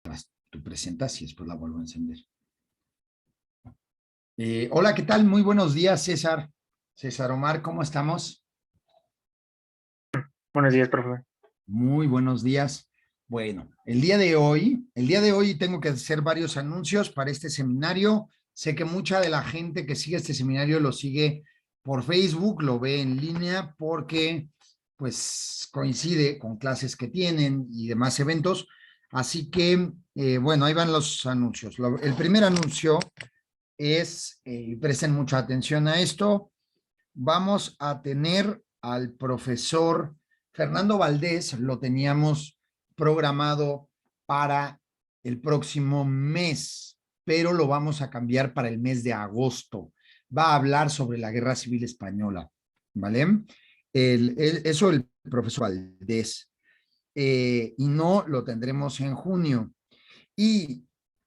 Tú presentas y después la vuelvo a encender. Hola, ¿qué tal? Muy buenos días, César. César Omar, ¿cómo estamos? Buenos días, profe. Muy buenos días. Bueno, el día de hoy tengo que hacer varios anuncios para este seminario. Sé que mucha de la gente que sigue este seminario lo sigue por Facebook, lo ve en línea porque pues coincide con clases que tienen y demás eventos. Así que, bueno, ahí van los anuncios. El primer anuncio es, y presten mucha atención a esto, vamos a tener al profesor Fernando Valdés, lo teníamos programado para el próximo mes, pero lo vamos a cambiar para el mes de agosto. Va a hablar sobre la Guerra Civil Española, ¿vale? Eso el profesor Valdés. Y no lo tendremos en junio. Y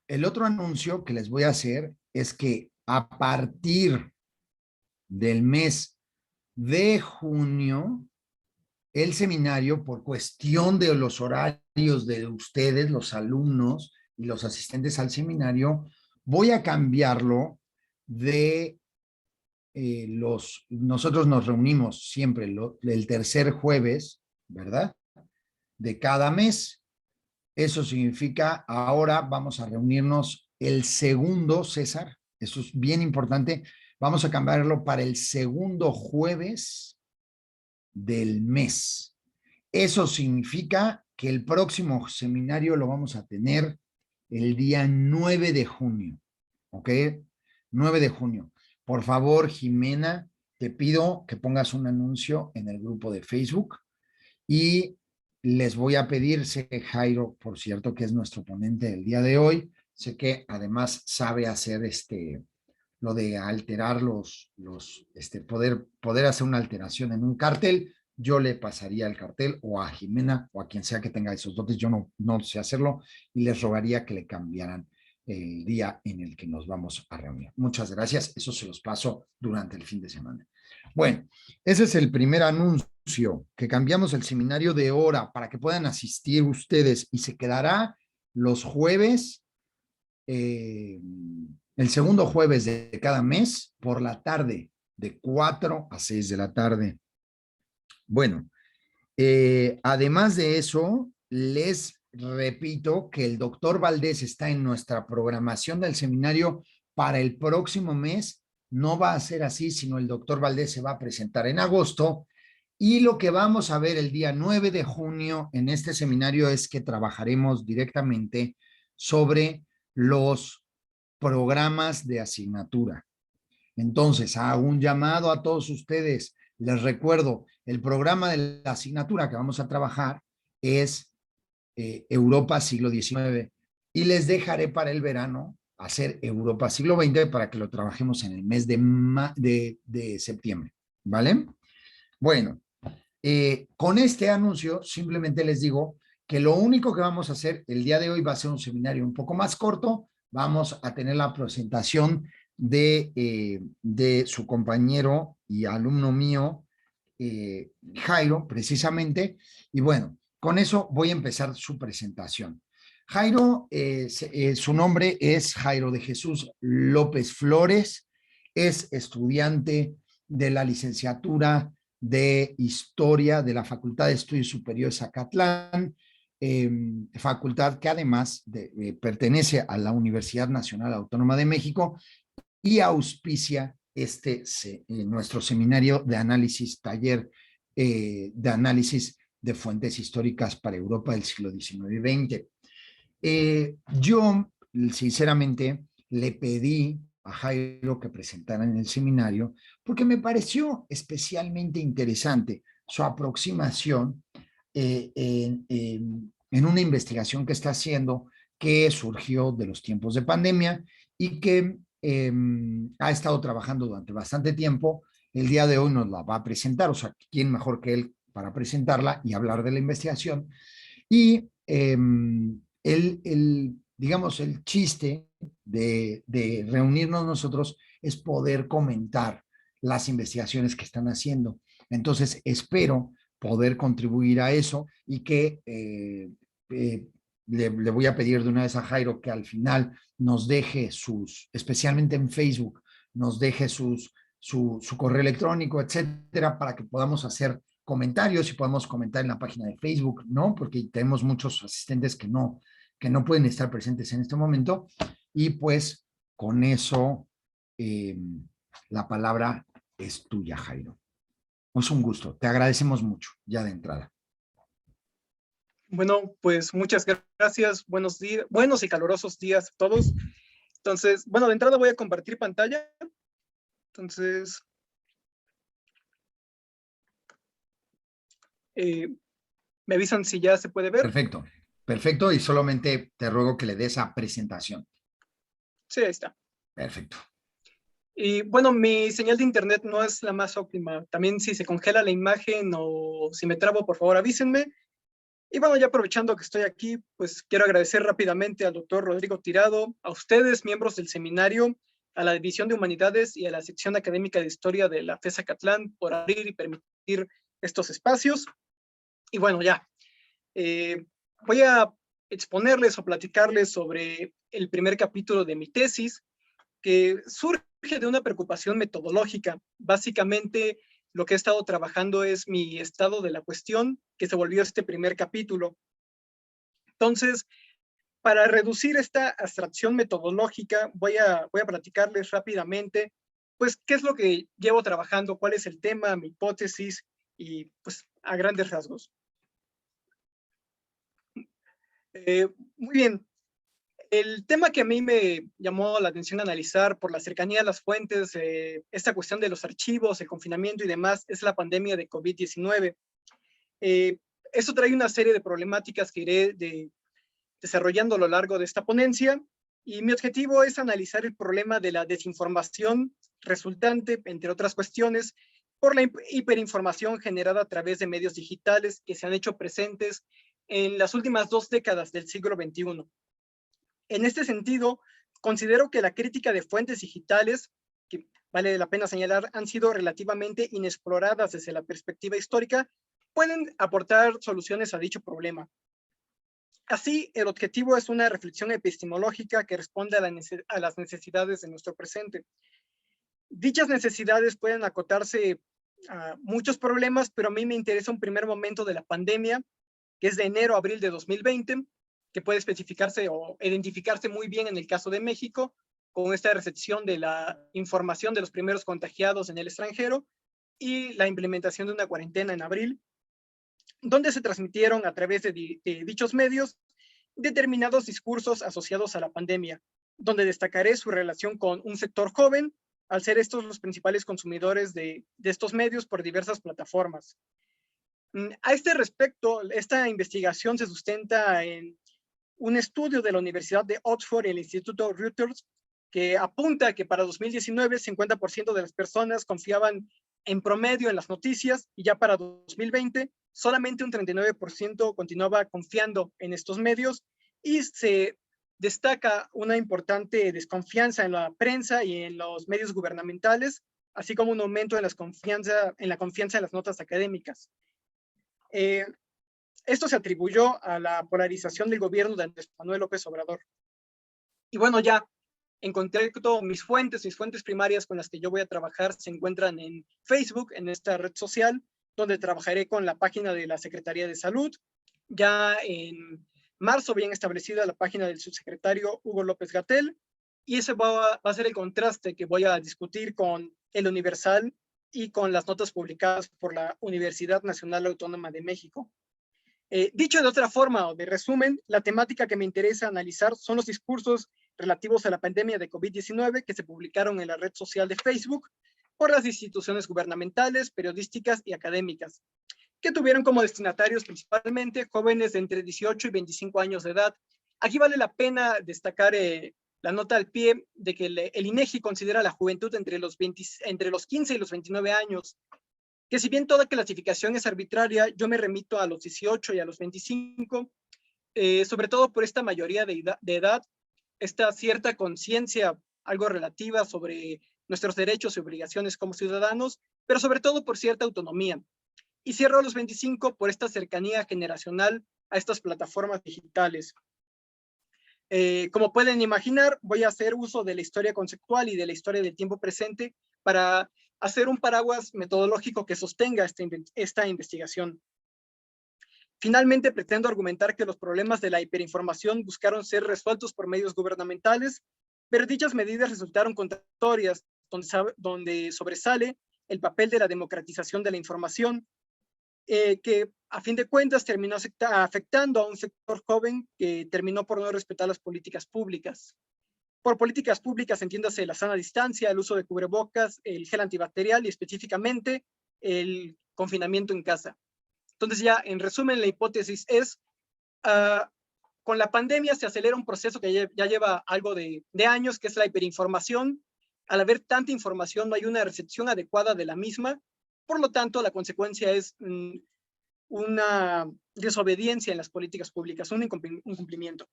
el otro anuncio que les voy a hacer es que a partir del mes de junio, el seminario, por cuestión de los horarios de ustedes, los alumnos y los asistentes al seminario, voy a cambiarlo de nosotros nos reunimos siempre el tercer jueves, ¿verdad? De cada mes. Eso significa, ahora vamos a reunirnos el segundo, César, eso es bien importante, vamos a cambiarlo para el segundo jueves del mes. Eso significa que el próximo seminario lo vamos a tener el día 9 de junio, ¿ok? 9 de junio. Por favor, Jimena, te pido que pongas un anuncio en el grupo de Facebook y les voy a pedir, sé que Jairo, por cierto, que es nuestro ponente del día de hoy, sé que además sabe hacer lo de alterar poder hacer una alteración en un cartel. Yo le pasaría el cartel o a Jimena o a quien sea que tenga esos dotes, yo no sé hacerlo y les rogaría que le cambiaran el día en el que nos vamos a reunir. Muchas gracias, eso se los paso durante el fin de semana. Bueno, ese es el primer anuncio, que cambiamos el seminario de hora para que puedan asistir ustedes y se quedará los jueves, el segundo jueves de cada mes por la tarde, de 4 a 6 de la tarde. Bueno, además de eso, les repito que el doctor Valdés está en nuestra programación del seminario para el próximo mes. No va a ser así, sino el doctor Valdés se va a presentar en agosto. Y lo que vamos a ver el día 9 de junio en este seminario es que trabajaremos directamente sobre los programas de asignatura. Entonces, hago un llamado a todos ustedes. Les recuerdo, el programa de la asignatura que vamos a trabajar es Europa siglo XIX y les dejaré para el verano hacer Europa siglo XX para que lo trabajemos en el mes de septiembre, ¿vale? Bueno, con este anuncio simplemente les digo que lo único que vamos a hacer el día de hoy va a ser un seminario un poco más corto. Vamos a tener la presentación de su compañero y alumno mío, Jairo, precisamente. Y bueno, con eso voy a empezar su presentación. Jairo, su nombre es Jairo de Jesús López Flores, es estudiante de la licenciatura de Historia de la Facultad de Estudios Superiores Zacatlán, facultad que además pertenece a la Universidad Nacional Autónoma de México y auspicia nuestro seminario de análisis, taller de análisis de fuentes históricas para Europa del siglo XIX y XX. Yo, sinceramente, le pedí a Jairo que presentara en el seminario porque me pareció especialmente interesante su aproximación en una investigación que está haciendo que surgió de los tiempos de pandemia y que ha estado trabajando durante bastante tiempo. El día de hoy nos la va a presentar, o sea, ¿quién mejor que él para presentarla y hablar de la investigación? Y digamos, el chiste de reunirnos nosotros es poder comentar las investigaciones que están haciendo. Entonces, espero poder contribuir a eso y que le voy a pedir de una vez a Jairo que al final nos deje especialmente en Facebook, nos deje su correo electrónico, etcétera, para que podamos hacer comentarios y podamos comentar en la página de Facebook, ¿no? Porque tenemos muchos asistentes que no pueden estar presentes en este momento. Y pues con eso, eh, la palabra es tuya, Jairo. Es un gusto. Te agradecemos mucho ya de entrada. Bueno, pues muchas gracias. Buenos días, buenos y calurosos días a todos. Entonces, bueno, de entrada voy a compartir pantalla. Entonces, me avisan si ya se puede ver. Perfecto, perfecto. Y solamente te ruego que le des a presentación. Sí, ahí está. Perfecto. Y bueno, mi señal de internet no es la más óptima. También si se congela la imagen o si me trabo, por favor avísenme. Y bueno, ya aprovechando que estoy aquí, pues quiero agradecer rápidamente al doctor Rodrigo Tirado, a ustedes, miembros del seminario, a la División de Humanidades y a la Sección Académica de Historia de la FES Acatlán por abrir y permitir estos espacios. Y bueno, ya, voy a exponerles o platicarles sobre el primer capítulo de mi tesis, que surge de una preocupación metodológica. Básicamente, lo que he estado trabajando es mi estado de la cuestión, que se volvió este primer capítulo. Entonces, para reducir esta abstracción metodológica, voy a platicarles rápidamente, pues, qué es lo que llevo trabajando, cuál es el tema, mi hipótesis, y pues, a grandes rasgos. Muy bien. El tema que a mí me llamó la atención analizar por la cercanía a las fuentes, esta cuestión de los archivos, el confinamiento y demás, es la pandemia de COVID-19. Eso trae una serie de problemáticas que iré desarrollando a lo largo de esta ponencia, y mi objetivo es analizar el problema de la desinformación resultante, entre otras cuestiones, por la hiperinformación generada a través de medios digitales que se han hecho presentes en las últimas 2 décadas del siglo XXI. En este sentido, considero que la crítica de fuentes digitales, que vale la pena señalar, han sido relativamente inexploradas desde la perspectiva histórica, pueden aportar soluciones a dicho problema. Así, el objetivo es una reflexión epistemológica que responde a las necesidades de nuestro presente. Dichas necesidades pueden acotarse a muchos problemas, pero a mí me interesa un primer momento de la pandemia, que es de enero a abril de 2020, que puede especificarse o identificarse muy bien en el caso de México, con esta recepción de la información de los primeros contagiados en el extranjero y la implementación de una cuarentena en abril, donde se transmitieron a través de dichos medios determinados discursos asociados a la pandemia, donde destacaré su relación con un sector joven, al ser estos los principales consumidores de estos medios por diversas plataformas. A este respecto, esta investigación se sustenta en un estudio de la Universidad de Oxford y el Instituto Reuters, que apunta que para 2019 50% de las personas confiaban en promedio en las noticias, y ya para 2020 solamente un 39% continuaba confiando en estos medios, y se destaca una importante desconfianza en la prensa y en los medios gubernamentales, así como un aumento en la confianza en las notas académicas. Esto se atribuyó a la polarización del gobierno de Andrés Manuel López Obrador. Y bueno, ya en concreto, mis fuentes primarias con las que yo voy a trabajar se encuentran en Facebook, en esta red social, donde trabajaré con la página de la Secretaría de Salud. Ya en marzo bien establecida la página del subsecretario Hugo López-Gatell, y ese va a ser el contraste que voy a discutir con El Universal y con las notas publicadas por la Universidad Nacional Autónoma de México. Dicho de otra forma o de resumen, la temática que me interesa analizar son los discursos relativos a la pandemia de COVID-19 que se publicaron en la red social de Facebook por las instituciones gubernamentales, periodísticas y académicas, que tuvieron como destinatarios principalmente jóvenes de entre 18 y 25 años de edad. Aquí vale la pena destacar la nota al pie de que el INEGI considera la juventud entre los 15 y los 29 años, que si bien toda clasificación es arbitraria, yo me remito a los 18 y a los 25, sobre todo por esta mayoría de edad, esta cierta conciencia algo relativa sobre nuestros derechos y obligaciones como ciudadanos, pero sobre todo por cierta autonomía. Y cierro a los 25 por esta cercanía generacional a estas plataformas digitales. Como pueden imaginar, voy a hacer uso de la historia conceptual y de la historia del tiempo presente para hacer un paraguas metodológico que sostenga esta investigación. Finalmente, pretendo argumentar que los problemas de la hiperinformación buscaron ser resueltos por medios gubernamentales, pero dichas medidas resultaron contradictorias, donde sobresale el papel de la democratización de la información, que a fin de cuentas terminó afectando a un sector joven que terminó por no respetar las políticas públicas. Por políticas públicas entiéndase la sana distancia, el uso de cubrebocas, el gel antibacterial y específicamente el confinamiento en casa. Entonces ya, en resumen, la hipótesis es, con la pandemia se acelera un proceso que ya lleva algo de años, que es la hiperinformación. Al haber tanta información, no hay una recepción adecuada de la misma. Por lo tanto, la consecuencia es una desobediencia en las políticas públicas, un incumplimiento.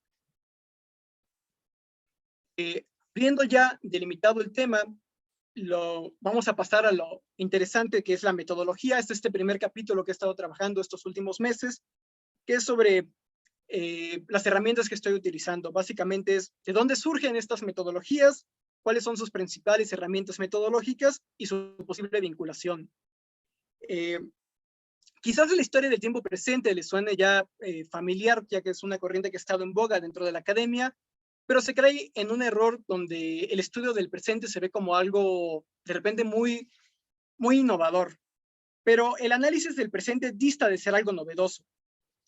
Viendo ya delimitado el tema, vamos a pasar a lo interesante que es la metodología. Este primer capítulo que he estado trabajando estos últimos meses, que es sobre las herramientas que estoy utilizando. Básicamente es de dónde surgen estas metodologías, cuáles son sus principales herramientas metodológicas y su posible vinculación. Quizás la historia del tiempo presente les suene ya familiar, ya que es una corriente que ha estado en boga dentro de la academia, pero se cae en un error donde el estudio del presente se ve como algo de repente muy innovador, pero el análisis del presente dista de ser algo novedoso.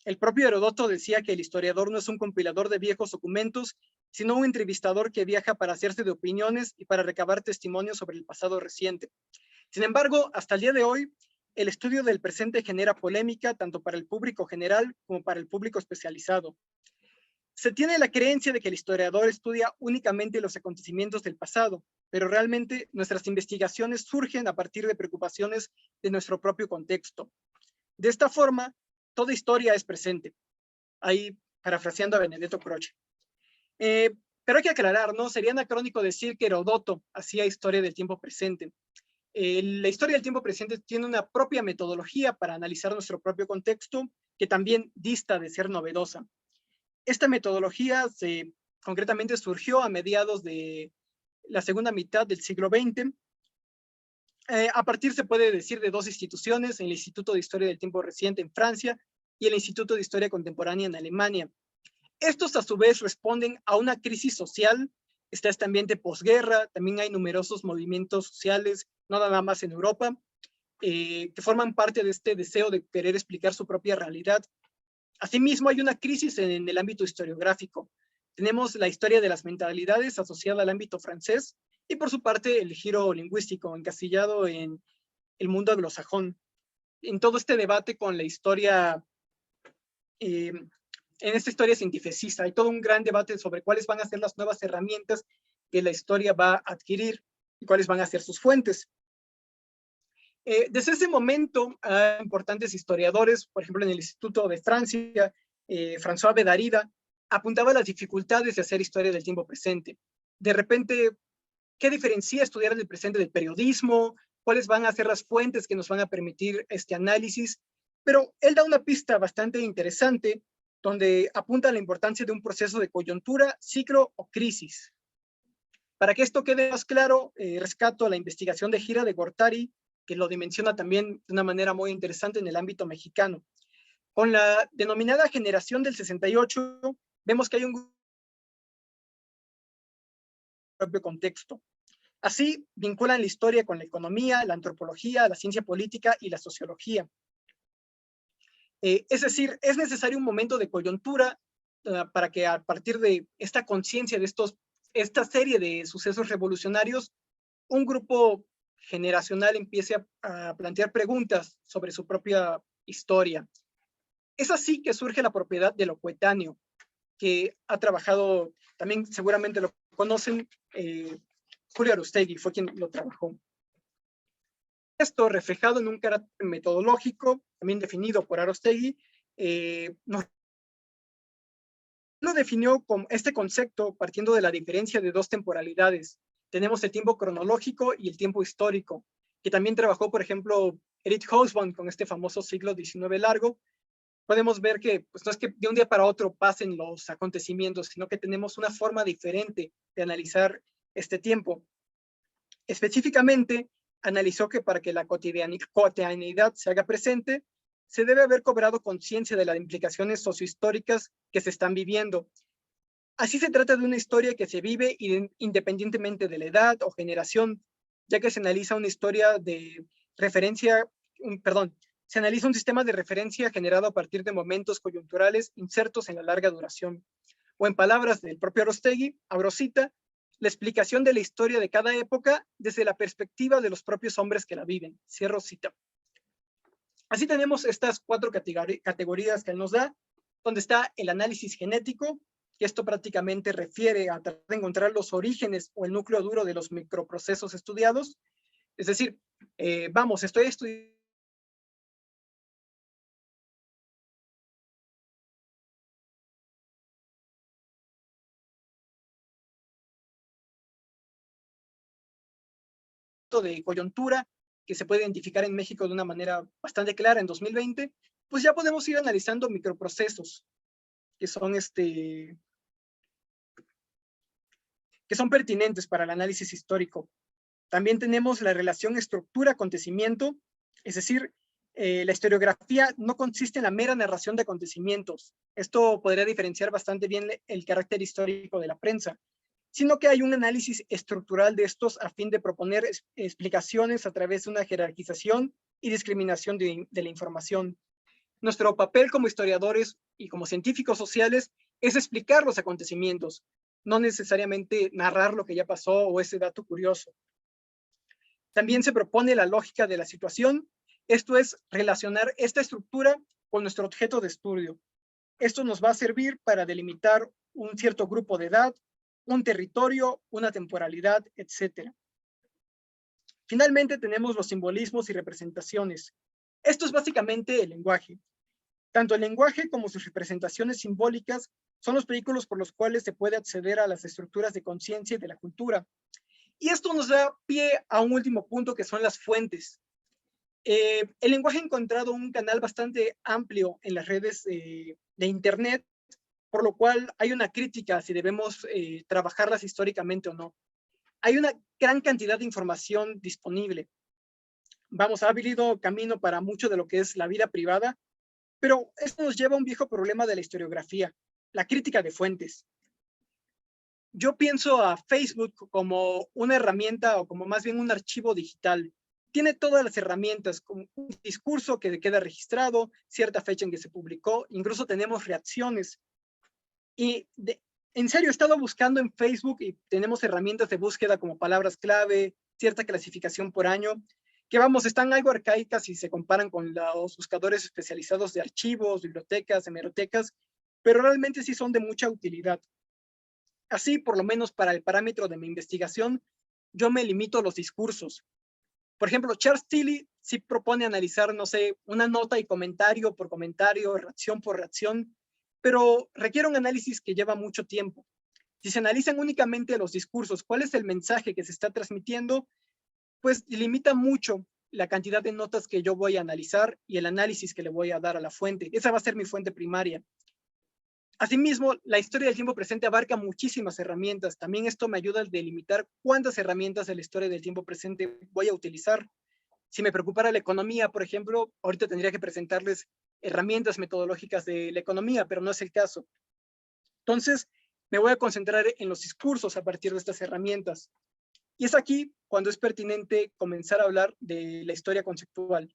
El propio Heródoto decía que el historiador no es un compilador de viejos documentos, sino un entrevistador que viaja para hacerse de opiniones y para recabar testimonios sobre el pasado reciente. Sin embargo, hasta el día de hoy, el estudio del presente genera polémica tanto para el público general como para el público especializado. Se tiene la creencia de que el historiador estudia únicamente los acontecimientos del pasado, pero realmente nuestras investigaciones surgen a partir de preocupaciones de nuestro propio contexto. De esta forma, toda historia es presente. Ahí, parafraseando a Benedetto Croce. Pero hay que aclarar, ¿no? Sería anacrónico decir que Heródoto hacía historia del tiempo presente. La historia del tiempo presente tiene una propia metodología para analizar nuestro propio contexto, que también dista de ser novedosa. Esta metodología concretamente surgió a mediados de la segunda mitad del siglo XX, a partir, se puede decir, de dos instituciones, el Instituto de Historia del Tiempo Reciente en Francia y el Instituto de Historia Contemporánea en Alemania. Estos, a su vez, responden a una crisis social. Está este ambiente posguerra, también hay numerosos movimientos sociales, no nada más en Europa, que forman parte de este deseo de querer explicar su propia realidad. Asimismo, hay una crisis en el ámbito historiográfico. Tenemos la historia de las mentalidades asociada al ámbito francés, y por su parte el giro lingüístico encasillado en el mundo anglosajón. En todo este debate con la historia, en esta historia cientificista, hay todo un gran debate sobre cuáles van a ser las nuevas herramientas que la historia va a adquirir y cuáles van a ser sus fuentes. Desde ese momento, hay importantes historiadores, por ejemplo, en el Instituto de Francia, François Bédarida, apuntaba a las dificultades de hacer historia del tiempo presente. De repente, ¿qué diferencia estudiar el presente del periodismo? ¿Cuáles van a ser las fuentes que nos van a permitir este análisis? Pero él da una pista bastante interesante donde apunta a la importancia de un proceso de coyuntura, ciclo o crisis. Para que esto quede más claro, rescato la investigación de Gira de Gortari, que lo dimensiona también de una manera muy interesante en el ámbito mexicano. Con la denominada generación del 68, vemos que hay un propio contexto. Así, vinculan la historia con la economía, la antropología, la ciencia política y la sociología. Es decir, es necesario un momento de coyuntura para que a partir de esta conciencia de esta serie de sucesos revolucionarios, un grupo generacional empiece a plantear preguntas sobre su propia historia. Es así que surge la propiedad de lo coetáneo, que ha trabajado, también seguramente lo conocen, Julio Aróstegui fue quien lo trabajó. Esto, reflejado en un carácter metodológico, también definido por Aróstegui, lo definió como este concepto partiendo de la diferencia de dos temporalidades. Tenemos el tiempo cronológico y el tiempo histórico, que también trabajó, por ejemplo, Erich Hobsbawm con este famoso siglo XIX largo, podemos ver que pues, no es que de un día para otro pasen los acontecimientos, sino que tenemos una forma diferente de analizar este tiempo. Específicamente, analizó que para que la cotidianidad se haga presente, se debe haber cobrado conciencia de las implicaciones sociohistóricas que se están viviendo. Así se trata de una historia que se vive independientemente de la edad o generación, ya que se analiza una historia de referencia, se analiza un sistema de referencia generado a partir de momentos coyunturales insertos en la larga duración. O en palabras del propio Aróstegui, abro cita, la explicación de la historia de cada época desde la perspectiva de los propios hombres que la viven. Cierro cita. Así tenemos estas 4 categorías que él nos da, donde está el análisis genético, que esto prácticamente refiere a tratar de encontrar los orígenes o el núcleo duro de los microprocesos estudiados. Es decir, estoy estudiando de coyuntura que se puede identificar en México de una manera bastante clara en 2020, pues ya podemos ir analizando microprocesos que son que son pertinentes para el análisis histórico. También tenemos la relación estructura-acontecimiento, es decir, la historiografía no consiste en la mera narración de acontecimientos. Esto podría diferenciar bastante bien el carácter histórico de la prensa, sino que hay un análisis estructural de estos a fin de proponer explicaciones a través de una jerarquización y discriminación de la información. Nuestro papel como historiadores y como científicos sociales es explicar los acontecimientos, no necesariamente narrar lo que ya pasó o ese dato curioso. También se propone la lógica de la situación, esto es relacionar esta estructura con nuestro objeto de estudio. Esto nos va a servir para delimitar un cierto grupo de edad, un territorio, una temporalidad, etc. Finalmente tenemos los simbolismos y representaciones. Esto es básicamente el lenguaje. Tanto el lenguaje como sus representaciones simbólicas son los vehículos por los cuales se puede acceder a las estructuras de conciencia y de la cultura. Y esto nos da pie a un último punto que son las fuentes. El lenguaje ha encontrado un canal bastante amplio en las redes de Internet, por lo cual hay una crítica si debemos trabajarlas históricamente o no. Hay una gran cantidad de información disponible. Ha habido camino para mucho de lo que es la vida privada, pero esto nos lleva a un viejo problema de la historiografía, la crítica de fuentes. Yo pienso a Facebook como una herramienta o como más bien un archivo digital. Tiene todas las herramientas, como un discurso que queda registrado, cierta fecha en que se publicó, incluso tenemos reacciones. Y en serio, he estado buscando en Facebook y tenemos herramientas de búsqueda como palabras clave, cierta clasificación por año, que están algo arcaicas si se comparan con los buscadores especializados de archivos, bibliotecas, hemerotecas, pero realmente sí son de mucha utilidad. Así, por lo menos para el parámetro de mi investigación, yo me limito a los discursos. Por ejemplo, Charles Tilly sí propone analizar, no sé, una nota y comentario por comentario, reacción por reacción, pero requiere un análisis que lleva mucho tiempo. Si se analizan únicamente los discursos, cuál es el mensaje que se está transmitiendo, pues limita mucho la cantidad de notas que yo voy a analizar y el análisis que le voy a dar a la fuente. Esa va a ser mi fuente primaria. Asimismo, la historia del tiempo presente abarca muchísimas herramientas. También esto me ayuda a delimitar cuántas herramientas de la historia del tiempo presente voy a utilizar. Si me preocupara la economía, por ejemplo, ahorita tendría que presentarles herramientas metodológicas de la economía, pero no es el caso. Entonces, me voy a concentrar en los discursos a partir de estas herramientas. Y es aquí cuando es pertinente comenzar a hablar de la historia conceptual.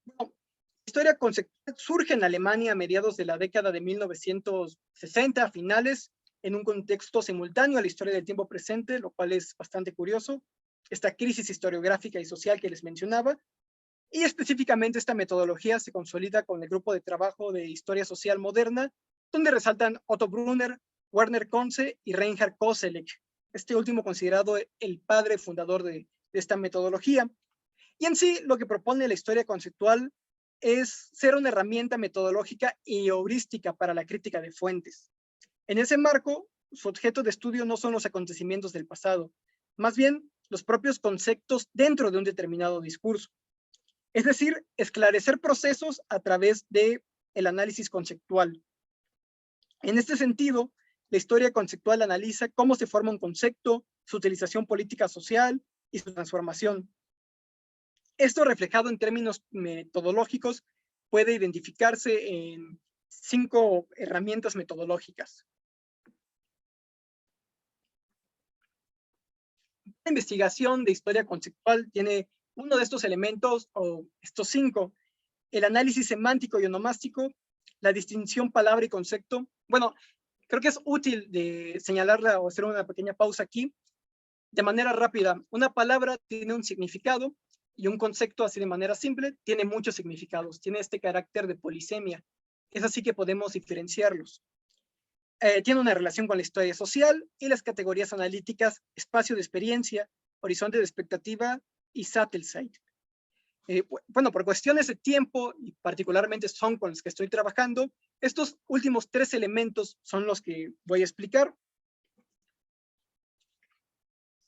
Bueno, la historia conceptual surge en Alemania a mediados de la década de 1960, a finales, en un contexto simultáneo a la historia del tiempo presente, lo cual es bastante curioso. Esta crisis historiográfica y social que les mencionaba, y específicamente esta metodología se consolida con el grupo de trabajo de historia social moderna, donde resaltan Otto Brunner, Werner Conze y Reinhard Koselleck, este último considerado el padre fundador de esta metodología. Y en sí, lo que propone la historia conceptual es ser una herramienta metodológica y heurística para la crítica de fuentes. En ese marco, su objeto de estudio no son los acontecimientos del pasado, más bien los propios conceptos dentro de un determinado discurso. Es decir, esclarecer procesos a través del análisis conceptual. En este sentido, la historia conceptual analiza cómo se forma un concepto, su utilización política social y su transformación. Esto, reflejado en términos metodológicos, puede identificarse en 5 herramientas metodológicas. La investigación de historia conceptual tiene uno de estos elementos, o estos 5: el análisis semántico y onomástico, la distinción palabra y concepto. Bueno, creo que es útil de señalarla o hacer una pequeña pausa aquí. De manera rápida, una palabra tiene un significado y un concepto, así de manera simple, tiene muchos significados. Tiene este carácter de polisemia. Es así que podemos diferenciarlos. Tiene una relación con la historia social y las categorías analíticas: espacio de experiencia, horizonte de expectativa y Satellite. Bueno, por cuestiones de tiempo, y particularmente son con los que estoy trabajando, estos últimos 3 elementos son los que voy a explicar.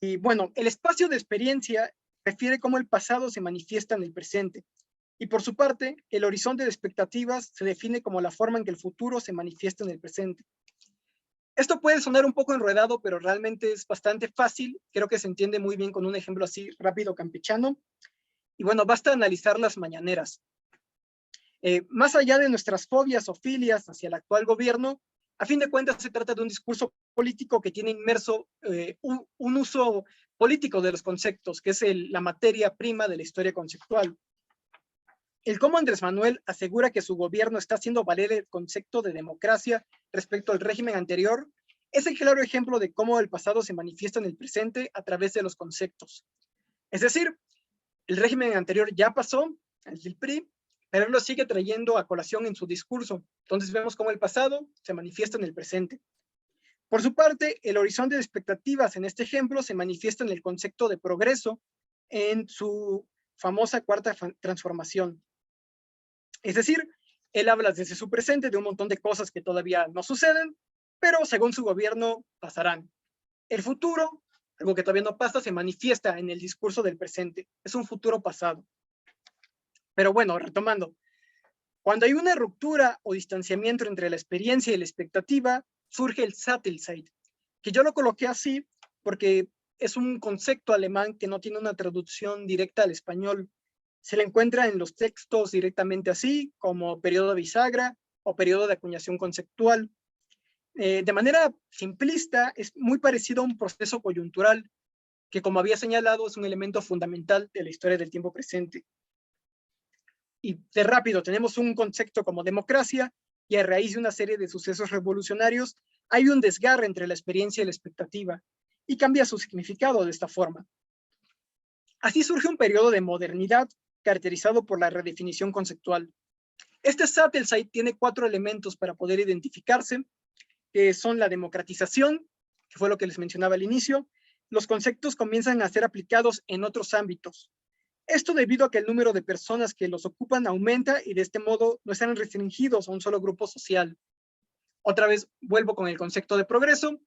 Y bueno, el espacio de experiencia refiere cómo el pasado se manifiesta en el presente. Y por su parte, el horizonte de expectativas se define como la forma en que el futuro se manifiesta en el presente. Esto puede sonar un poco enredado, pero realmente es bastante fácil. Creo que se entiende muy bien con un ejemplo así rápido campechano. Y bueno, basta analizar las mañaneras. Más allá de nuestras fobias o filias hacia el actual gobierno, a fin de cuentas se trata de un discurso político que tiene inmerso un uso político de los conceptos, que es la materia prima de la historia conceptual. El cómo Andrés Manuel asegura que su gobierno está haciendo valer el concepto de democracia respecto al régimen anterior es el claro ejemplo de cómo el pasado se manifiesta en el presente a través de los conceptos. Es decir, el régimen anterior ya pasó, el del PRI, pero él lo sigue trayendo a colación en su discurso. Entonces vemos cómo el pasado se manifiesta en el presente. Por su parte, el horizonte de expectativas en este ejemplo se manifiesta en el concepto de progreso en su famosa cuarta transformación. Es decir, él habla desde su presente de un montón de cosas que todavía no suceden, pero según su gobierno pasarán. El futuro, algo que todavía no pasa, se manifiesta en el discurso del presente. Es un futuro pasado. Pero bueno, retomando, cuando hay una ruptura o distanciamiento entre la experiencia y la expectativa, surge el Satellite, que yo lo coloqué así porque es un concepto alemán que no tiene una traducción directa al español. Se le encuentra en los textos directamente así, como periodo bisagra o periodo de acuñación conceptual. De manera simplista, es muy parecido a un proceso coyuntural, que, como había señalado, es un elemento fundamental de la historia del tiempo presente. Y de rápido, tenemos un concepto como democracia, y a raíz de una serie de sucesos revolucionarios, hay un desgarre entre la experiencia y la expectativa, y cambia su significado de esta forma. Así surge un periodo de modernidad caracterizado por la redefinición conceptual. Este Satellite tiene 4 elementos para poder identificarse, que son la democratización, que fue lo que les mencionaba al inicio. Los conceptos comienzan a ser aplicados en otros ámbitos. Esto debido a que el número de personas que los ocupan aumenta y de este modo no están restringidos a un solo grupo social. Otra vez vuelvo con el concepto de progreso.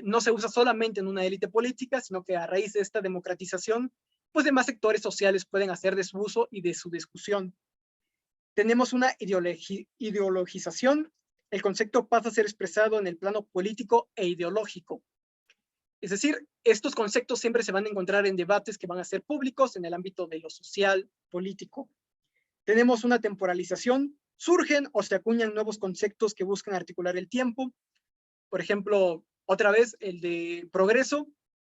No se usa solamente en una élite política, sino que a raíz de esta democratización, pues demás sectores sociales pueden hacer de su uso y de su discusión. Tenemos una ideologización. El concepto pasa a ser expresado en el plano político e ideológico. Es decir, estos conceptos siempre se van a encontrar en debates que van a ser públicos en el ámbito de lo social, político. Tenemos una temporalización. Surgen o se acuñan nuevos conceptos que buscan articular el tiempo. Por ejemplo, otra vez, el de progreso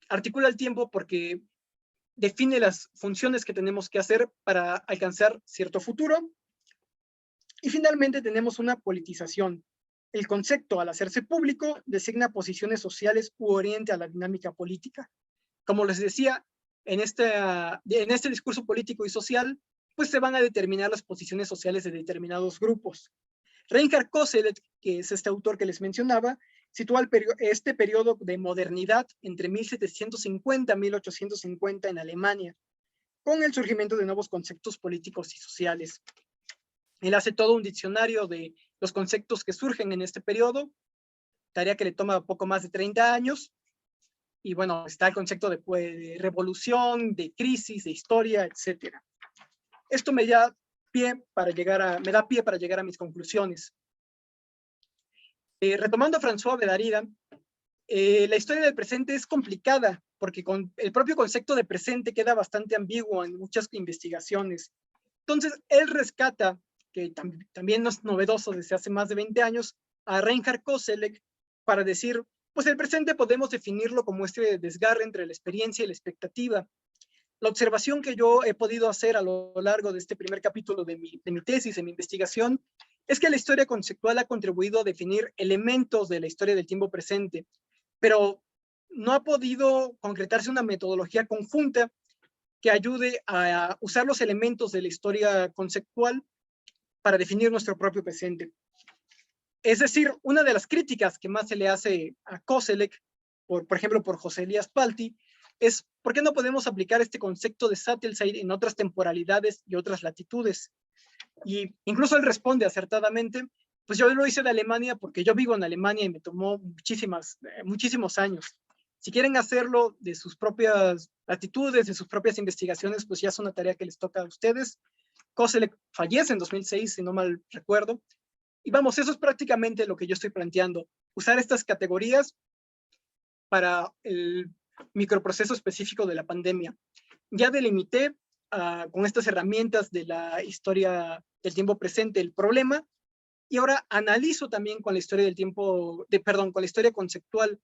articula el tiempo porque define las funciones que tenemos que hacer para alcanzar cierto futuro. Y finalmente tenemos una politización. El concepto, al hacerse público, designa posiciones sociales u oriente a la dinámica política. Como les decía, en este discurso político y social, pues se van a determinar las posiciones sociales de determinados grupos. Reinhard Koselleck, que es este autor que les mencionaba, sitúa este periodo de modernidad entre 1750 y 1850 en Alemania, con el surgimiento de nuevos conceptos políticos y sociales. Él hace todo un diccionario de los conceptos que surgen en este periodo, tarea que le toma poco más de 30 años, y bueno, está el concepto de revolución, de crisis, de historia, etc. Esto me da pie para llegar a mis conclusiones. Retomando a François de Derrida, la historia del presente es complicada porque con el propio concepto de presente queda bastante ambiguo en muchas investigaciones. Entonces, él rescata, que también no es novedoso desde hace más de 20 años, a Reinhard Koselleck para decir, pues el presente podemos definirlo como este desgarre entre la experiencia y la expectativa. La observación que yo he podido hacer a lo largo de este primer capítulo de mi tesis, de mi investigación, es que la historia conceptual ha contribuido a definir elementos de la historia del tiempo presente, pero no ha podido concretarse una metodología conjunta que ayude a usar los elementos de la historia conceptual para definir nuestro propio presente. Es decir, una de las críticas que más se le hace a Koselleck, por ejemplo, por José Elías Palti, es ¿por qué no podemos aplicar este concepto de Sattelzeit en otras temporalidades y otras latitudes? Y incluso él responde acertadamente, pues yo lo hice de Alemania porque yo vivo en Alemania y me tomó muchísimos años. Si quieren hacerlo de sus propias latitudes, de sus propias investigaciones, pues ya es una tarea que les toca a ustedes. Koselleck fallece en 2006, si no mal recuerdo. Y vamos, eso es prácticamente lo que yo estoy planteando. Usar estas categorías para el microproceso específico de la pandemia. Ya delimité con estas herramientas de la historia del tiempo presente el problema y ahora analizo también con la historia del tiempo, con la historia conceptual,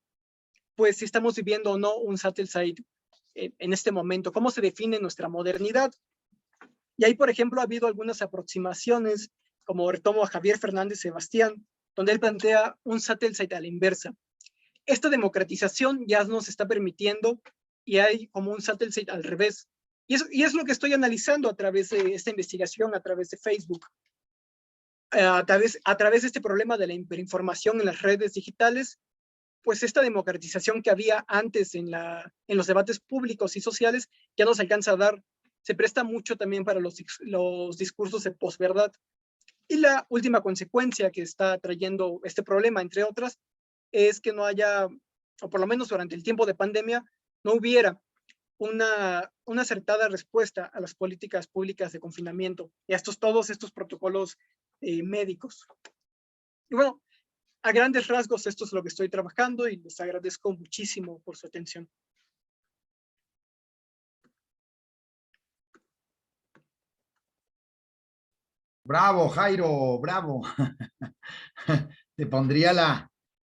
pues si estamos viviendo o no un Sattelzeit en este momento, cómo se define nuestra modernidad. Y ahí, por ejemplo, ha habido algunas aproximaciones, como retomo a Javier Fernández Sebastián, donde él plantea un Sattelzeit a la inversa. Esta democratización ya nos está permitiendo y hay como un Sattelzeit al revés. Y es lo que estoy analizando a través de esta investigación, a través de Facebook. A través de este problema de la hiperinformación en las redes digitales, pues esta democratización que había antes en los debates públicos y sociales ya no se alcanza a dar. Se presta mucho también para los discursos de posverdad. Y la última consecuencia que está trayendo este problema, entre otras, es que no haya, o por lo menos durante el tiempo de pandemia, no hubiera una acertada respuesta a las políticas públicas de confinamiento y a todos estos protocolos médicos. Y bueno, a grandes rasgos esto es lo que estoy trabajando y les agradezco muchísimo por su atención. Bravo, Jairo, bravo.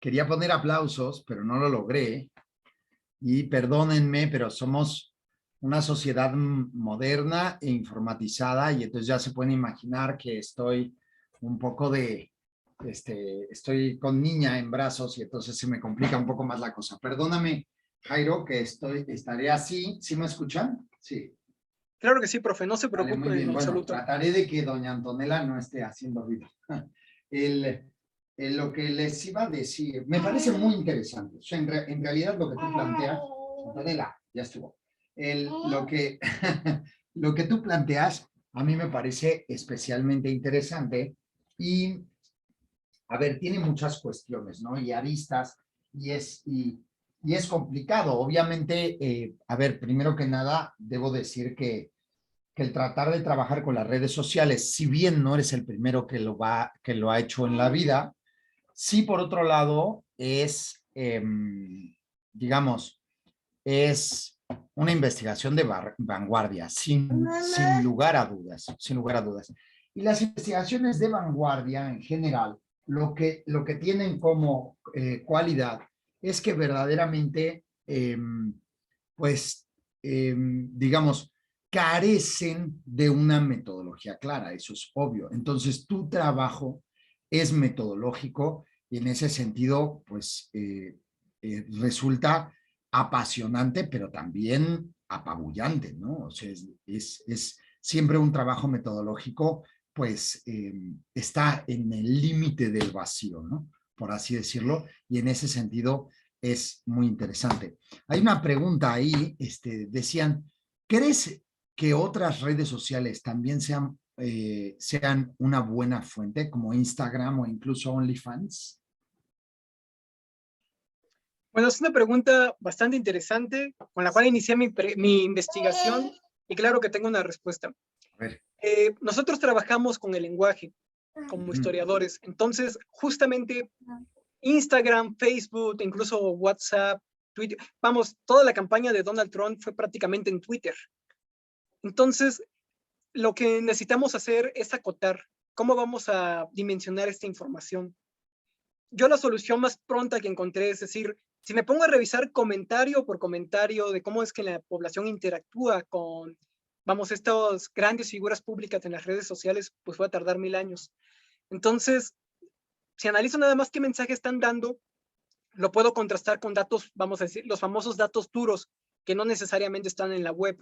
Quería poner aplausos, pero no lo logré. Y perdónenme, pero somos una sociedad moderna e informatizada y entonces ya se pueden imaginar que estoy un poco estoy con niña en brazos y entonces se me complica un poco más la cosa. Perdóname, Jairo, que estaré así. ¿Sí me escuchan? Sí. Claro que sí, profe, no se preocupe. Vale, muy bien. En Bueno, absoluto. trataré de que doña Antonella no esté haciendo ruido. Lo que les iba a decir, me parece muy interesante. O sea, en realidad lo que tú planteas, Antonella, ya estuvo. Lo que tú planteas a mí me parece especialmente interesante y, a ver, tiene muchas cuestiones, ¿no? Y aristas, y es complicado. Obviamente, a ver, primero que nada, debo decir que el tratar de trabajar con las redes sociales, si bien no eres el primero que lo ha hecho en la vida, sí, por otro lado, digamos, es una investigación de vanguardia, sin lugar a dudas, sin lugar a dudas. Y las investigaciones de vanguardia en general, lo que tienen como cualidad es que verdaderamente, pues, digamos, carecen de una metodología clara, eso es obvio. Entonces, tu trabajo es metodológico y en ese sentido, pues, resulta apasionante, pero también apabullante, ¿no? O sea, es siempre un trabajo metodológico, pues, está en el límite del vacío, ¿no? Por así decirlo, y en ese sentido es muy interesante. Hay una pregunta ahí, decían, ¿crees que otras redes sociales también sean una buena fuente, como Instagram o incluso OnlyFans? Bueno, es una pregunta bastante interesante con la cual inicié mi investigación y claro que tengo una respuesta. A ver. Nosotros trabajamos con el lenguaje como historiadores, entonces justamente Instagram, Facebook, incluso WhatsApp, Twitter, vamos, toda la campaña de Donald Trump fue prácticamente en Twitter. Entonces, lo que necesitamos hacer es acotar cómo vamos a dimensionar esta información. Yo la solución más pronta que encontré es decir, si me pongo a revisar comentario por comentario de cómo es que la población interactúa con, vamos, estas grandes figuras públicas en las redes sociales, pues va a tardar 1000 años. Entonces, si analizo nada más qué mensaje están dando, lo puedo contrastar con datos, vamos a decir, los famosos datos duros, que no necesariamente están en la web.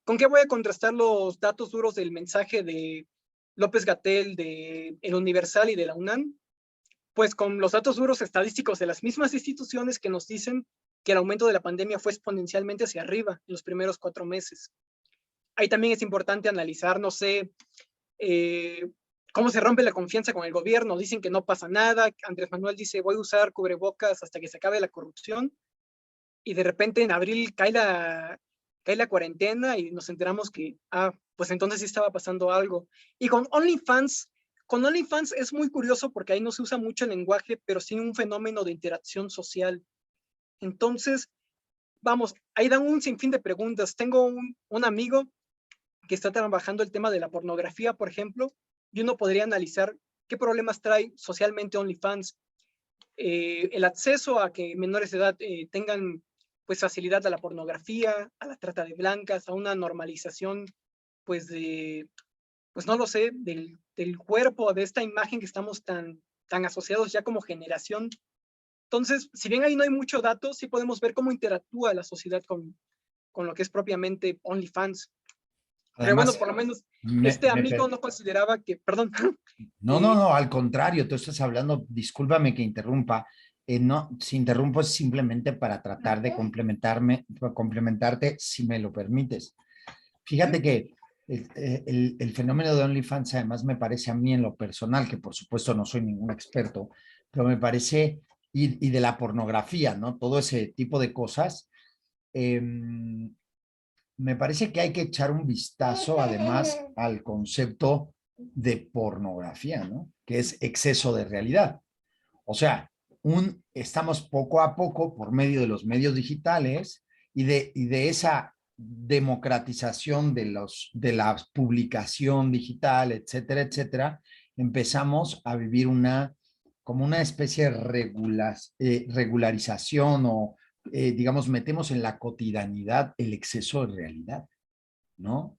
¿Con qué voy a contrastar los datos duros del mensaje de López-Gatell, de El Universal y de la UNAM? Pues con los datos duros estadísticos de las mismas instituciones que nos dicen que el aumento de la pandemia fue exponencialmente hacia arriba en los primeros 4 meses. Ahí también es importante analizar, no sé, cómo se rompe la confianza con el gobierno. Dicen que no pasa nada. Andrés Manuel dice, voy a usar cubrebocas hasta que se acabe la corrupción. Y de repente en abril cae la cuarentena y nos enteramos que, pues entonces sí estaba pasando algo. Y con OnlyFans es muy curioso porque ahí no se usa mucho el lenguaje, pero sí un fenómeno de interacción social. Entonces, vamos, ahí dan un sinfín de preguntas. Tengo un amigo que está trabajando el tema de la pornografía, por ejemplo, y uno podría analizar qué problemas trae socialmente OnlyFans. El acceso a que menores de edad tengan pues facilidad a la pornografía, a la trata de blancas, a una normalización pues de, pues no lo sé, del cuerpo, de esta imagen que estamos tan asociados ya como generación. Entonces, si bien ahí no hay mucho dato, sí podemos ver cómo interactúa la sociedad con lo que es propiamente OnlyFans. Pero bueno, Además, por lo menos me, este me amigo per- no consideraba que, perdón, no, no, eh, no, al contrario, tú estás hablando, discúlpame que interrumpa, no, si interrumpo es simplemente para tratar de complementarte, si me lo permites. Fíjate sí, que el fenómeno de OnlyFans además me parece a mí en lo personal, que por supuesto no soy ningún experto, pero me parece, y de la pornografía, ¿no? Todo ese tipo de cosas, eh, me parece que hay que echar un vistazo además al concepto de pornografía, ¿no? Que es exceso de realidad. O sea, estamos poco a poco por medio de los medios digitales y de esa democratización de la publicación digital, etcétera, etcétera, empezamos a vivir como una especie de regularización o, digamos, metemos en la cotidianidad el exceso de realidad, ¿no?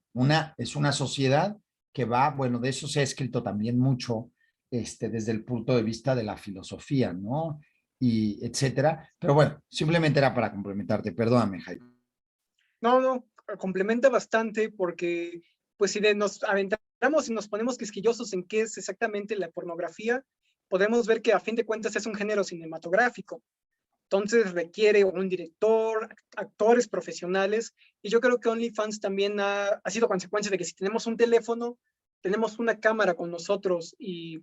Es una sociedad que va, bueno, de eso se ha escrito también mucho desde el punto de vista de la filosofía, ¿no? Y etcétera. Pero bueno, simplemente era para complementarte. Perdóname, Jaime. no, complementa bastante porque, pues si nos aventamos y nos ponemos quisquillosos en qué es exactamente la pornografía, podemos ver que a fin de cuentas es un género cinematográfico. Entonces requiere un director, actores profesionales, y yo creo que OnlyFans también ha sido consecuencia de que si tenemos un teléfono, tenemos una cámara con nosotros y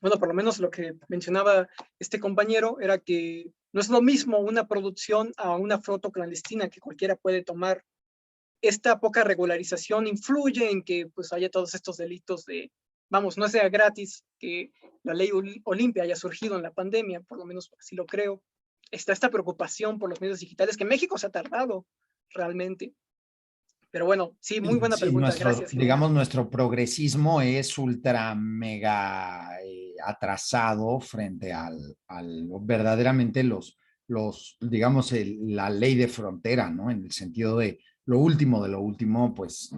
bueno, por lo menos lo que mencionaba este compañero era que no es lo mismo una producción a una foto clandestina que cualquiera puede tomar. Esta poca regularización influye en que pues haya todos estos delitos de, vamos, no sea gratis que la ley Olimpia haya surgido en la pandemia, por lo menos así lo creo. Está esta preocupación por los medios digitales que México se ha tardado realmente. Pero bueno, sí, muy buena Sí, pregunta, gracias, Iván. digamos, nuestro progresismo es ultra mega atrasado frente verdaderamente digamos, la ley de frontera, ¿no? En el sentido de lo último, pues,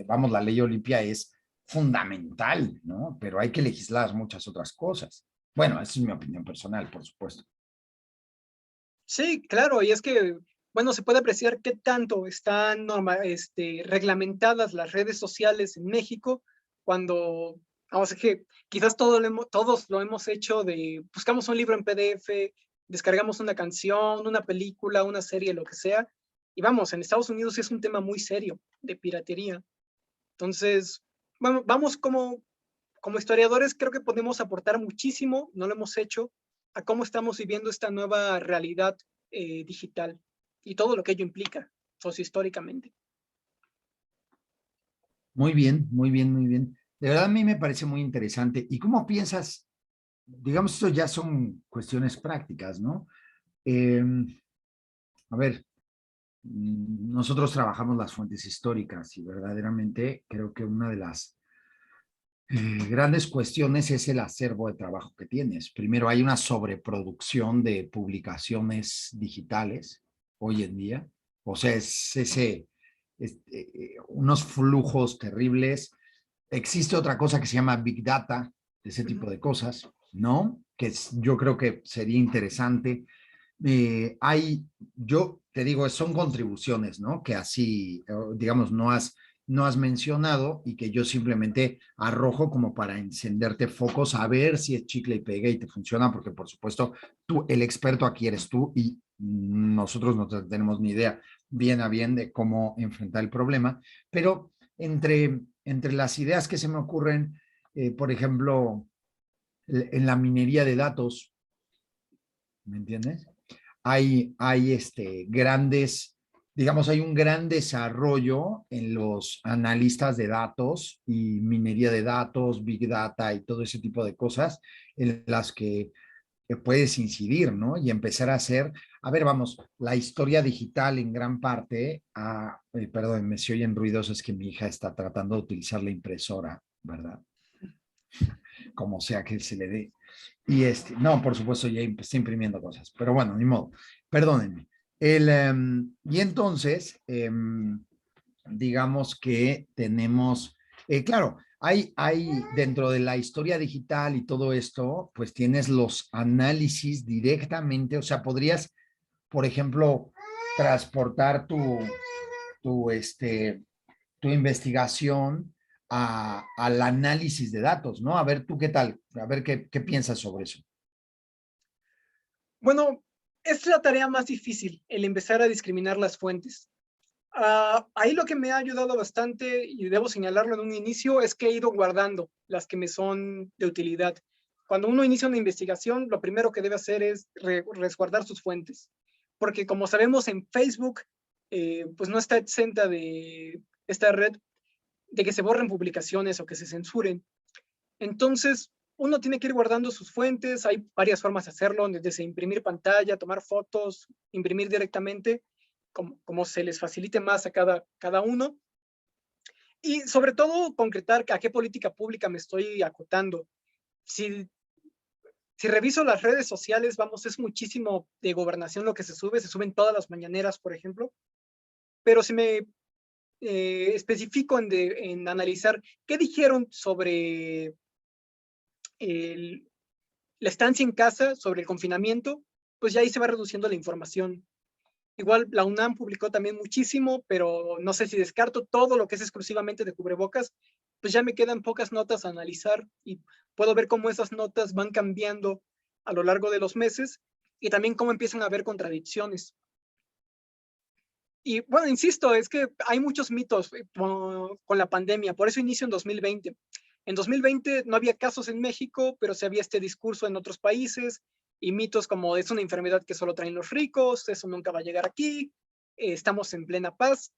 vamos, la ley Olimpia es fundamental, ¿no? Pero hay que legislar muchas otras cosas. Bueno, esa es mi opinión personal, por supuesto. Sí, claro, y es que, bueno, se puede apreciar qué tanto están reglamentadas las redes sociales en México cuando, vamos, es que quizás todos lo hemos hecho de, buscamos un libro en PDF, descargamos una canción, una película, una serie, lo que sea, y vamos, en Estados Unidos es un tema muy serio de piratería. Entonces, vamos como historiadores, creo que podemos aportar muchísimo, no lo hemos hecho, a cómo estamos viviendo esta nueva realidad digital y todo lo que ello implica sociohistóricamente. Muy bien, muy bien, muy bien. De verdad a mí me parece muy interesante. ¿Y cómo piensas? Digamos, esto ya son cuestiones prácticas, ¿no? Eh, a ver, nosotros trabajamos las fuentes históricas y verdaderamente creo que una de las grandes cuestiones es el acervo de trabajo que tienes. Primero, hay una sobreproducción de publicaciones digitales hoy en día. O sea, unos flujos terribles. Existe otra cosa que se llama Big Data, ese Ujú. tipo de cosas, ¿no? Yo creo que sería interesante. Yo te digo, son contribuciones, ¿no? Que así, digamos, no has mencionado y que yo simplemente arrojo como para encenderte focos a ver si es chicle y pega y te funciona, porque por supuesto tú, el experto aquí eres tú y nosotros no tenemos ni idea bien a bien de cómo enfrentar el problema, pero entre las ideas que se me ocurren, por ejemplo, en la minería de datos, ¿me entiendes? Hay grandes, digamos, hay un gran desarrollo en los analistas de datos y minería de datos, big data y todo ese tipo de cosas en las que puedes incidir, ¿no? Y empezar a hacer, a ver, vamos, la historia digital en gran parte, perdón, me se oyen ruidos, es que mi hija está tratando de utilizar la impresora, ¿verdad? Como sea que se le dé. Y no, por supuesto, ya está imprimiendo cosas, pero bueno, ni modo, perdónenme. Y entonces, digamos que tenemos, claro, hay dentro de la historia digital y todo esto, pues tienes los análisis directamente, o sea, podrías, por ejemplo, transportar tu, tu investigación al análisis de datos, ¿no? A ver, tú qué tal, a ver qué piensas sobre eso. Bueno, es la tarea más difícil, el empezar a discriminar las fuentes. Ahí lo que me ha ayudado bastante, y debo señalarlo en un inicio, es que he ido guardando las que me son de utilidad. Cuando uno inicia una investigación, lo primero que debe hacer es resguardar sus fuentes, porque como sabemos en Facebook, pues no está exenta de esta red de que se borren publicaciones o que se censuren. Entonces, uno tiene que ir guardando sus fuentes, hay varias formas de hacerlo, desde imprimir pantalla, tomar fotos, imprimir directamente, como se les facilite más a cada uno. Y sobre todo, concretar a qué política pública me estoy acotando. Si, si reviso las redes sociales, vamos, es muchísimo de gobernación lo que se suben todas las mañaneras, por ejemplo, pero si me especifico en analizar qué dijeron sobre el, la estancia en casa, sobre el confinamiento, pues ya ahí se va reduciendo la información. Igual la UNAM publicó también muchísimo, pero no sé si descarto todo lo que es exclusivamente de cubrebocas, pues ya me quedan pocas notas a analizar y puedo ver cómo esas notas van cambiando a lo largo de los meses y también cómo empiezan a haber contradicciones. Y bueno, insisto, es que hay muchos mitos con la pandemia, por eso inicio en 2020. En 2020 no había casos en México, pero se había este discurso en otros países y mitos como es una enfermedad que solo traen los ricos, eso nunca va a llegar aquí, estamos en plena paz.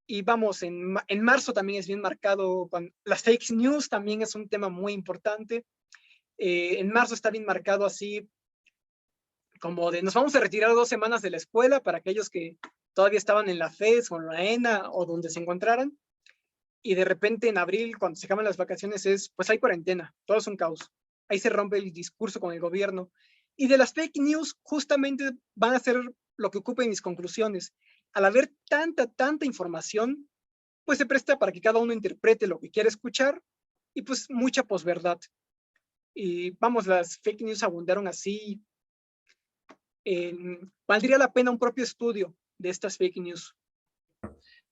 Y vamos, en marzo también es bien marcado, las fake news también es un tema muy importante. En marzo está bien marcado así como de nos vamos a retirar 2 semanas de la escuela para aquellos que todavía estaban en la FES o en la ENA o donde se encontraran. Y de repente en abril, cuando se acaban las vacaciones, pues hay cuarentena, todo es un caos. Ahí se rompe el discurso con el gobierno. Y de las fake news, justamente van a ser lo que ocupen mis conclusiones. Al haber tanta información, pues se presta para que cada uno interprete lo que quiere escuchar y pues mucha posverdad. Y vamos, las fake news abundaron así valdría la pena un propio estudio de estas fake news.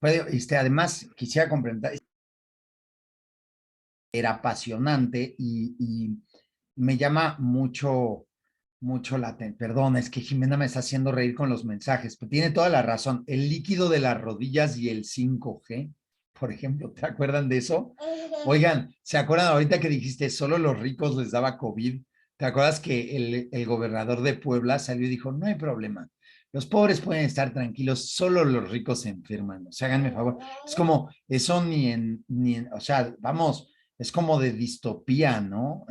Además, quisiera comprender, era apasionante y me llama mucho la atención. Perdón, es que Jimena me está haciendo reír con los mensajes, pero tiene toda la razón. El líquido de las rodillas y el 5G, por ejemplo, ¿te acuerdan de eso? Oigan, ¿se acuerdan ahorita que dijiste solo los ricos les daba COVID? ¿Te acuerdas que el gobernador de Puebla salió y dijo, no hay problema? Los pobres pueden estar tranquilos, solo los ricos se enferman. O sea, háganme favor. Es como, eso o sea, vamos, es como de distopía, ¿no?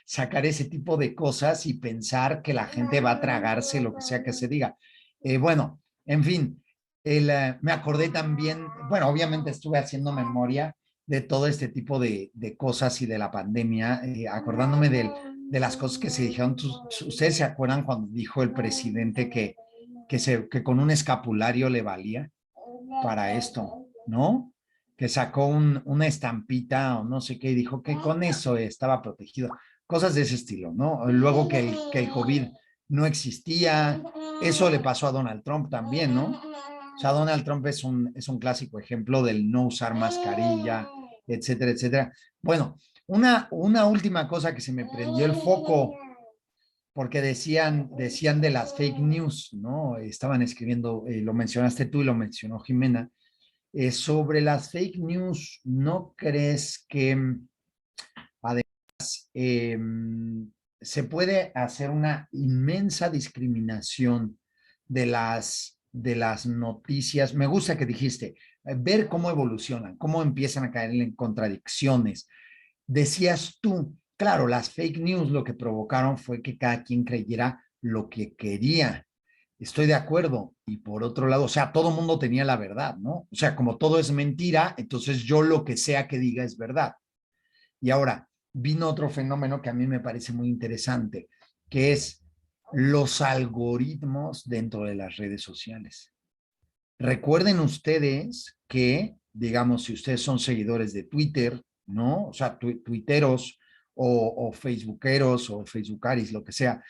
Sacar ese tipo de cosas y pensar que la gente va a tragarse lo que sea que se diga. Bueno, en fin, me acordé también, bueno, obviamente estuve haciendo memoria de todo este tipo de cosas y de la pandemia, acordándome de las cosas que se dijeron. ¿Ustedes se acuerdan cuando dijo el presidente que con un escapulario le valía para esto, ¿no? Que sacó una estampita o no sé qué y dijo que con eso estaba protegido. Cosas de ese estilo, ¿no? Luego que el COVID no existía. Eso le pasó a Donald Trump también, ¿no? O sea, Donald Trump es un clásico ejemplo del no usar mascarilla, etcétera, etcétera. Bueno, una última cosa que se me prendió el foco porque decían de las fake news, ¿no? Estaban escribiendo, lo mencionaste tú y lo mencionó Jimena, sobre las fake news. ¿No crees que además se puede hacer una inmensa discriminación de las noticias? Me gusta que dijiste, ver cómo evolucionan, cómo empiezan a caer en contradicciones. Decías tú, claro, las fake news lo que provocaron fue que cada quien creyera lo que quería. Estoy de acuerdo. Y por otro lado, o sea, todo mundo tenía la verdad, ¿no? O sea, como todo es mentira, entonces yo lo que sea que diga es verdad. Y ahora vino otro fenómeno que a mí me parece muy interesante, que es los algoritmos dentro de las redes sociales. Recuerden ustedes que, digamos, si ustedes son seguidores de Twitter, ¿no? O sea, tuiteros o facebookeros o facebookaris, lo que sea,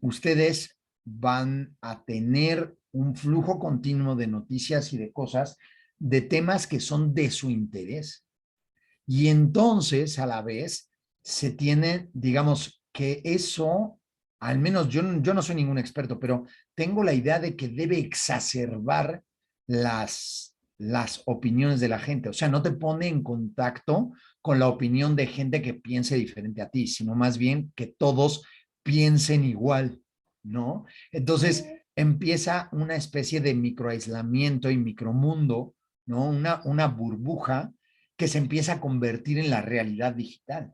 ustedes van a tener un flujo continuo de noticias y de cosas, de temas que son de su interés. Y entonces, a la vez, se tiene, digamos, que eso, al menos yo no soy ningún experto, pero tengo la idea de que debe exacerbar las opiniones de la gente. O sea, no te pone en contacto con la opinión de gente que piense diferente a ti, sino más bien que todos piensen igual, ¿no? Entonces empieza una especie de microaislamiento y micromundo, ¿no? Una burbuja que se empieza a convertir en la realidad digital,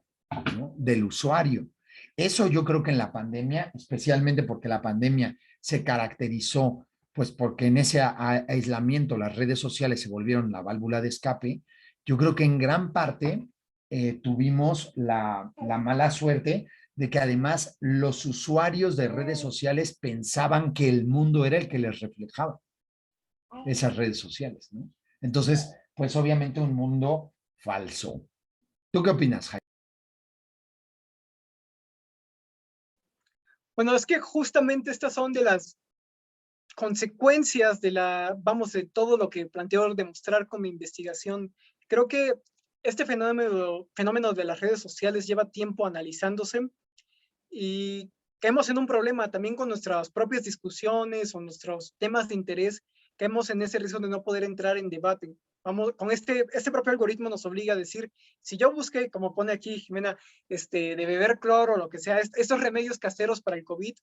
¿no? Del usuario. Eso yo creo que en la pandemia, especialmente porque la pandemia se caracterizó, pues porque en ese aislamiento las redes sociales se volvieron la válvula de escape. Yo creo que en gran parte tuvimos la mala suerte de que además los usuarios de redes sociales pensaban que el mundo era el que les reflejaba esas redes sociales, ¿no? Entonces, pues obviamente un mundo falso. ¿Tú qué opinas, Jaime? Bueno, es que justamente estas son de las consecuencias vamos, de todo lo que planteo demostrar con mi investigación. Creo que este fenómeno de las redes sociales lleva tiempo analizándose y caemos en un problema también con nuestras propias discusiones o nuestros temas de interés, caemos en ese riesgo de no poder entrar en debate. Vamos, con este propio algoritmo nos obliga a decir, si yo busqué, como pone aquí Jimena, de beber cloro o lo que sea, estos remedios caseros para el COVID,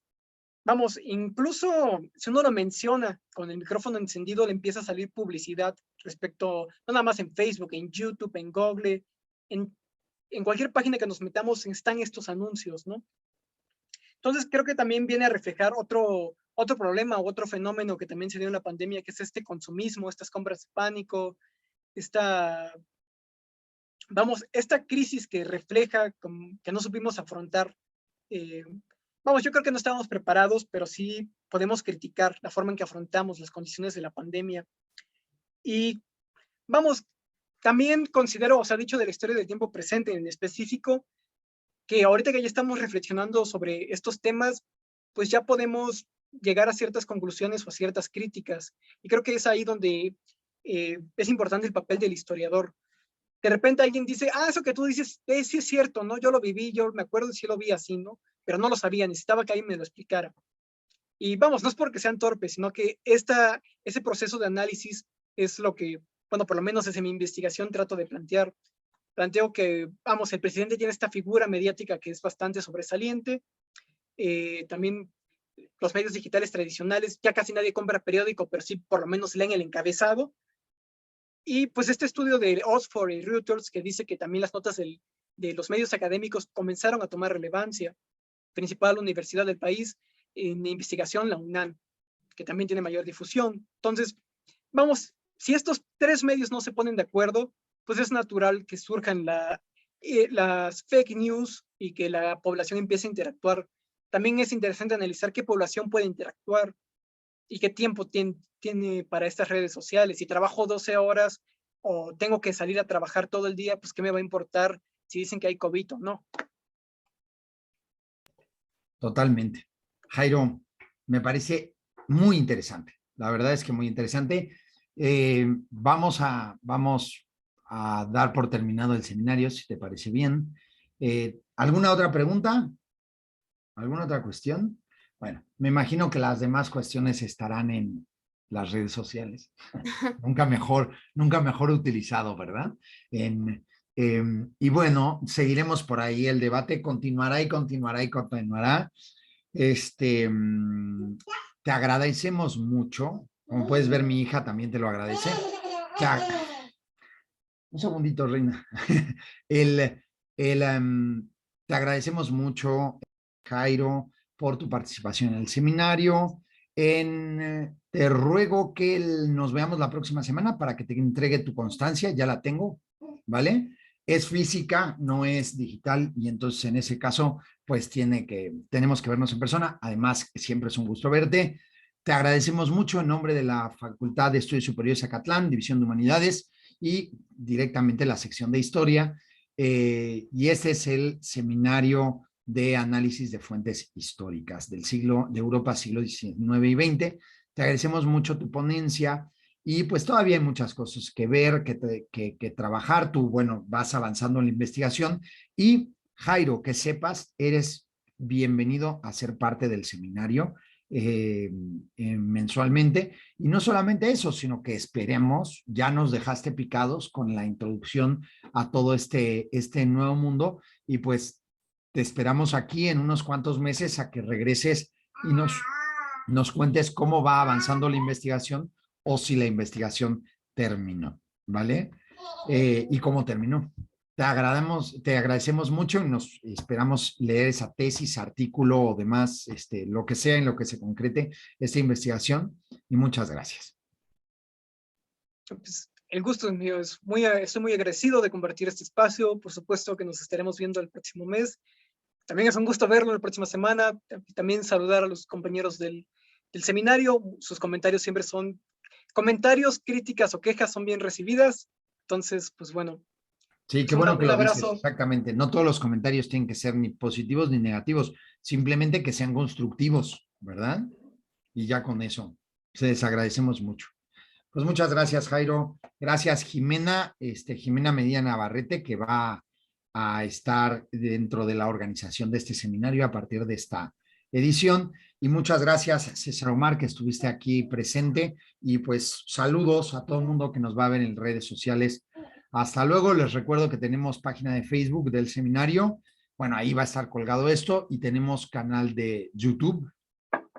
vamos, incluso si uno lo menciona con el micrófono encendido, le empieza a salir publicidad respecto, no nada más en Facebook, en YouTube, en Google, en cualquier página que nos metamos están estos anuncios, ¿no? Entonces creo que también viene a reflejar otro problema o otro fenómeno que también se dio en la pandemia, que es este consumismo, estas compras de pánico, esta, vamos, esta crisis que refleja que no supimos afrontar. Eh, vamos, yo creo que no estábamos preparados, pero sí podemos criticar la forma en que afrontamos las condiciones de la pandemia. Y vamos, también considero, o sea, dicho de la historia del tiempo presente en específico, que ahorita que ya estamos reflexionando sobre estos temas, pues ya podemos llegar a ciertas conclusiones o a ciertas críticas. Y creo que es ahí donde es importante el papel del historiador. De repente alguien dice, eso que tú dices, sí es cierto, ¿no? Yo lo viví, yo me acuerdo si lo vi así, ¿no? Pero no lo sabía, necesitaba que alguien me lo explicara. Y vamos, no es porque sean torpes, sino que ese proceso de análisis es lo que, bueno, por lo menos desde mi investigación trato de plantear. Planteo que, vamos, el presidente tiene esta figura mediática que es bastante sobresaliente. También los medios digitales tradicionales, ya casi nadie compra periódico, pero sí por lo menos leen el encabezado. Y pues este estudio de Oxford y Reuters que dice que también las notas de los medios académicos comenzaron a tomar relevancia. Principal universidad del país en investigación, la UNAM, que también tiene mayor difusión. Entonces, vamos, si estos tres medios no se ponen de acuerdo, pues es natural que surjan las fake news y que la población empiece a interactuar. También es interesante analizar qué población puede interactuar y qué tiempo tiene para estas redes sociales. Si trabajo 12 horas o tengo que salir a trabajar todo el día, pues qué me va a importar si dicen que hay COVID o no. Totalmente. Jairo, me parece muy interesante. La verdad es que muy interesante. Vamos a dar por terminado el seminario, si te parece bien. ¿Alguna otra pregunta? ¿Alguna otra cuestión? Bueno, me imagino que las demás cuestiones estarán en las redes sociales. Nunca mejor utilizado, ¿verdad? Y bueno, seguiremos por ahí. El debate continuará y continuará y continuará. Te agradecemos mucho. Como puedes ver, mi hija también te lo agradece. Un segundito, Reina. El, te agradecemos mucho, Jairo, por tu participación en el seminario. Te ruego que nos veamos la próxima semana para que te entregue tu constancia, ya la tengo, ¿vale? Es física, no es digital, y entonces en ese caso, pues tenemos que vernos en persona. Además, siempre es un gusto verte. Te agradecemos mucho en nombre de la Facultad de Estudios Superiores Acatlán, División de Humanidades, y directamente la sección de historia. Y este es el seminario de análisis de fuentes históricas de Europa, siglo XIX y XX. Te agradecemos mucho tu ponencia y pues todavía hay muchas cosas que ver, que trabajar. Tú, bueno, vas avanzando en la investigación y Jairo, que sepas, eres bienvenido a ser parte del seminario mensualmente. Y no solamente eso, sino que esperemos, ya nos dejaste picados con la introducción a todo este nuevo mundo y pues te esperamos aquí en unos cuantos meses a que regreses y nos cuentes cómo va avanzando la investigación o si la investigación terminó, ¿vale? Y cómo terminó. Te agradecemos mucho y nos esperamos leer esa tesis, artículo o demás, lo que sea en lo que se concrete esta investigación. Y muchas gracias. Pues, el gusto es mío. Estoy muy agradecido de compartir este espacio. Por supuesto que nos estaremos viendo el próximo mes. También es un gusto verlo la próxima semana. También saludar a los compañeros del seminario. Sus comentarios siempre son comentarios, críticas o quejas son bien recibidas. Entonces, pues bueno. Sí, qué Pues bueno que un lo dices, abrazo. exactamente. No todos los comentarios tienen que ser ni positivos ni negativos, simplemente que sean constructivos, ¿verdad? Y ya con eso, se les agradecemos mucho. Pues muchas gracias, Jairo. Gracias, Jimena, Jimena Medina Navarrete, que va a estar dentro de la organización de este seminario a partir de esta edición. Y muchas gracias, César Omar, que estuviste aquí presente. Y pues saludos a todo el mundo que nos va a ver en redes sociales. Hasta luego. Les recuerdo que tenemos página de Facebook del seminario. Bueno, ahí va a estar colgado esto y tenemos canal de YouTube.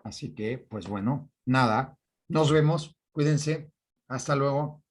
Así que, pues bueno, nada, nos vemos. Cuídense. Hasta luego.